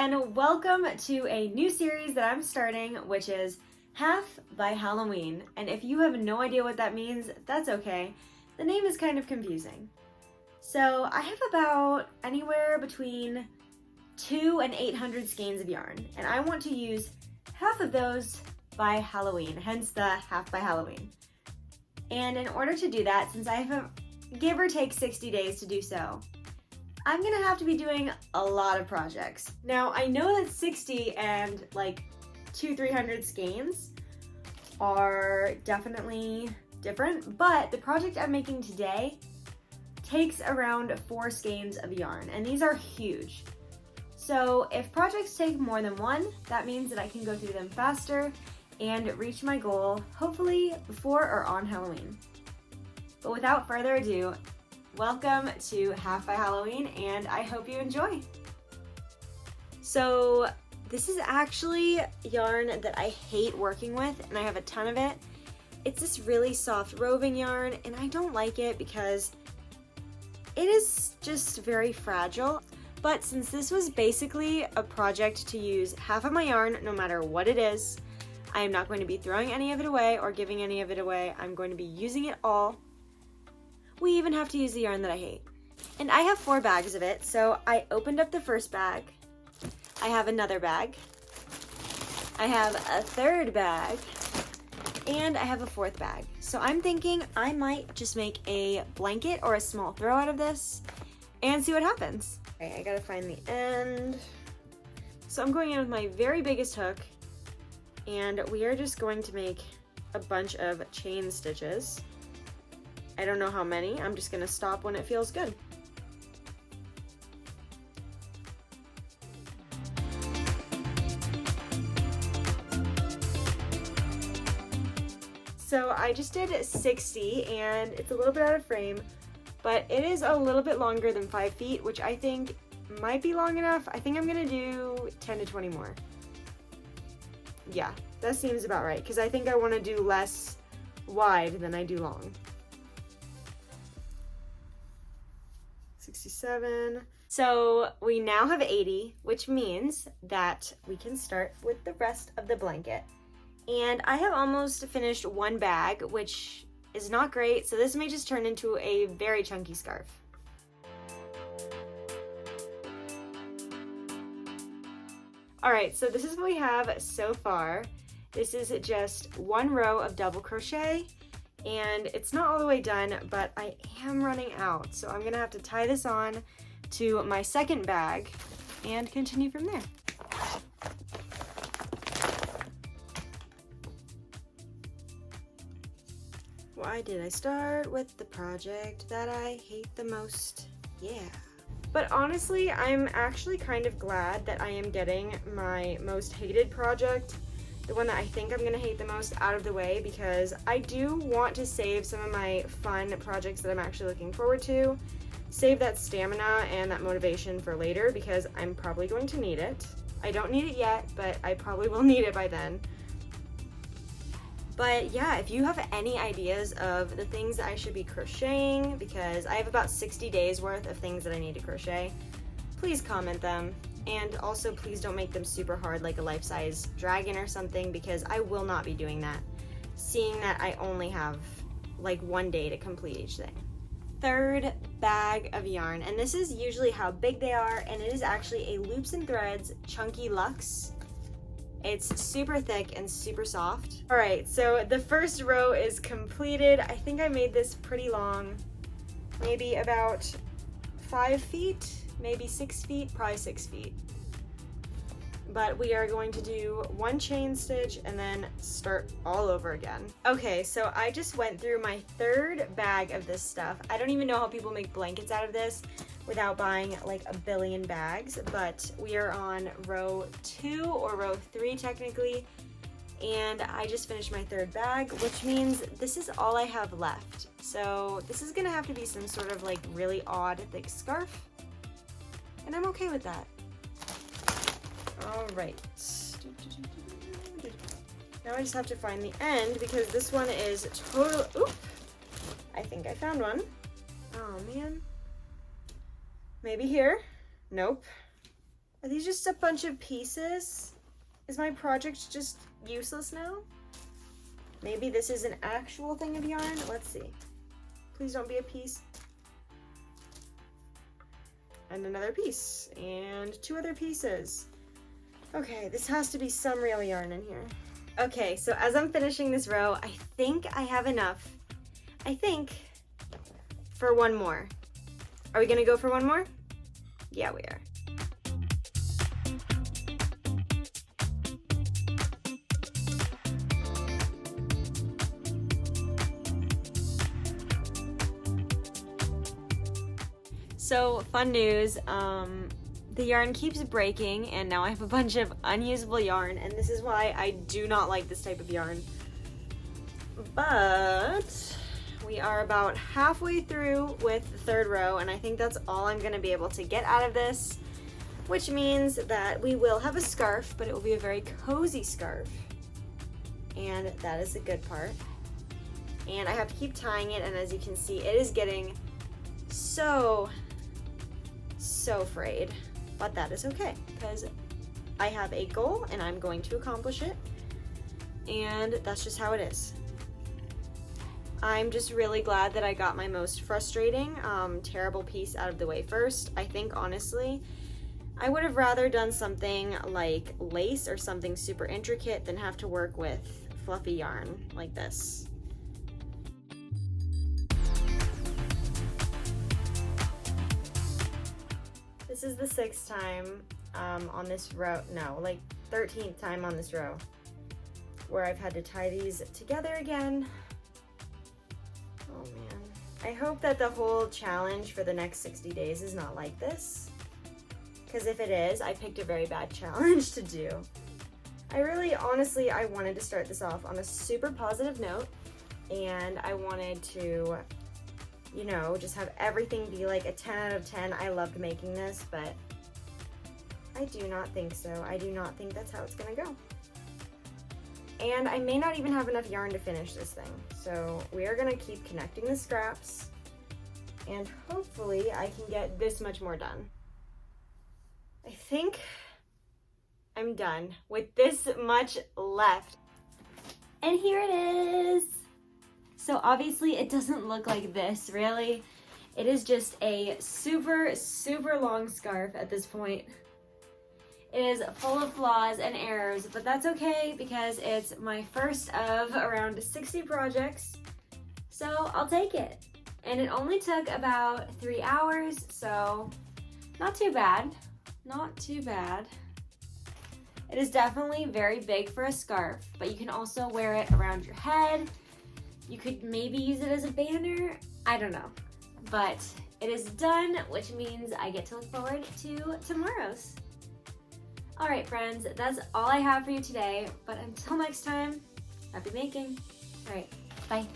and welcome to a new series that I'm starting, which is Half by Halloween. And if you have no idea what that means, that's okay. The name is kind of confusing. So I have about anywhere between 200 and 800 skeins of yarn, and I want to use half of those by Halloween, hence the Half by Halloween. And in order to do that, since I have give or take 60 days to do so, I'm gonna have to be doing a lot of projects. Now, I know that 60 and like 200-300 skeins are definitely different, but the project I'm making today takes around 4 skeins of yarn, and these are huge. So if projects take more than one, that means that I can go through them faster and reach my goal, hopefully before or on Halloween. But without further ado, welcome to Half by Halloween, and I hope you enjoy. So this is actually yarn that I hate working with, and I have a ton of it. It's this really soft roving yarn, and I don't like it because it is just very fragile. But since this was basically a project to use half of my yarn, no matter what it is, I am not going to be throwing any of it away or giving any of it away. I'm going to be using it all. We even have to use the yarn that I hate. And I have 4 bags of it, so I opened up the first bag. I have another bag. I have a third bag. And I have a 4th bag. So I'm thinking I might just make a blanket or a small throw out of this and see what happens. Okay, I gotta find the end. So I'm going in with my very biggest hook, and we are just going to make a bunch of chain stitches. I don't know how many, I'm just gonna stop when it feels good. So I just did 60, and it's a little bit out of frame, but it is a little bit longer than 5 feet, which I think might be long enough. I think I'm gonna do 10 to 20 more. Yeah, that seems about right, because I think I wanna do less wide than I do long. 67. So we now have 80, which means that we can start with the rest of the blanket. And I have almost finished 1 bag, which is not great, so this may just turn into a very chunky scarf. Alright, so this is what we have so far. This is just 1 row of double crochet, and it's not all the way done, but I am running out, so I'm gonna have to tie this on to my second bag and continue from there. Why did I start with the project that I hate the most? Yeah. But honestly, I'm actually kind of glad that I am getting my most hated project, the one that I think I'm gonna hate the most, out of the way, because I do want to save some of my fun projects that I'm actually looking forward to, save that stamina and that motivation for later, because I'm probably going to need it. I don't need it yet, but I probably will need it by then. But yeah, if you have any ideas of the things that I should be crocheting, because I have about 60 days worth of things that I need to crochet, please comment them. And also please don't make them super hard, like a life-size dragon or something, because I will not be doing that, seeing that I only have like 1 day to complete each thing. 3rd bag of yarn, and this is usually how big they are, and it is actually a Loops and Threads Chunky Luxe. It's super thick and super soft. All right, so the first row is completed. I think I made this pretty long, maybe about 5 feet, maybe 6 feet, probably 6 feet. But we are going to do 1 chain stitch and then start all over again. Okay, so I just went through my 3rd bag of this stuff. I don't even know how people make blankets out of this without buying like a billion bags, but we are on row 2 or row 3 technically, and I just finished my 3rd bag, which means this is all I have left. So this is gonna have to be some sort of like really odd thick scarf, and I'm okay with that. All right. Now I just have to find the end, because this one is total. Oop! I think I found one. Oh man. Maybe here. Nope. Are these just a bunch of pieces? Is my project just useless now? Maybe this is an actual thing of yarn. Let's see. Please don't be a piece. And another piece. And 2 other pieces. Okay, this has to be some real yarn in here. Okay, so as I'm finishing this row, I think I have enough. I think for one more. Are we gonna go for one more? Yeah, we are. So, fun news, the yarn keeps breaking and now I have a bunch of unusable yarn, and this is why I do not like this type of yarn. But we are about halfway through with the 3rd row, and I think that's all I'm gonna be able to get out of this, which means that we will have a scarf, but it will be a very cozy scarf. And that is the good part. And I have to keep tying it, and as you can see, it is getting so frayed, but that is okay because I have a goal and I'm going to accomplish it, and that's just how it is. I'm just really glad that I got my most frustrating, terrible piece out of the way first. I think honestly, I would have rather done something like lace or something super intricate than have to work with fluffy yarn like this. This is the 6th time on this row, no, like 13th time on this row where I've had to tie these together again. Oh man. I hope that the whole challenge for the next 60 days is not like this, because if it is, I picked a very bad challenge to do. I really, honestly, I wanted to start this off on a super positive note, and I wanted to, you know, just have everything be like a 10 out of 10. I loved making this, but I do not think so. I do not think that's how it's gonna go. And I may not even have enough yarn to finish this thing. So we are gonna keep connecting the scraps, and hopefully I can get this much more done. I think I'm done with this much left. And here it is. So obviously it doesn't look like this, really. It is just a super long scarf at this point. It is full of flaws and errors, but that's okay because it's my first of around 60 projects, so I'll take it. And it only took about 3 hours, so not too bad, not too bad. It is definitely very big for a scarf, but you can also wear it around your head. You could maybe use it as a banner, I don't know. But it is done, which means I get to look forward to tomorrow's. All right, friends, that's all I have for you today, but until next time, happy making. All right, bye.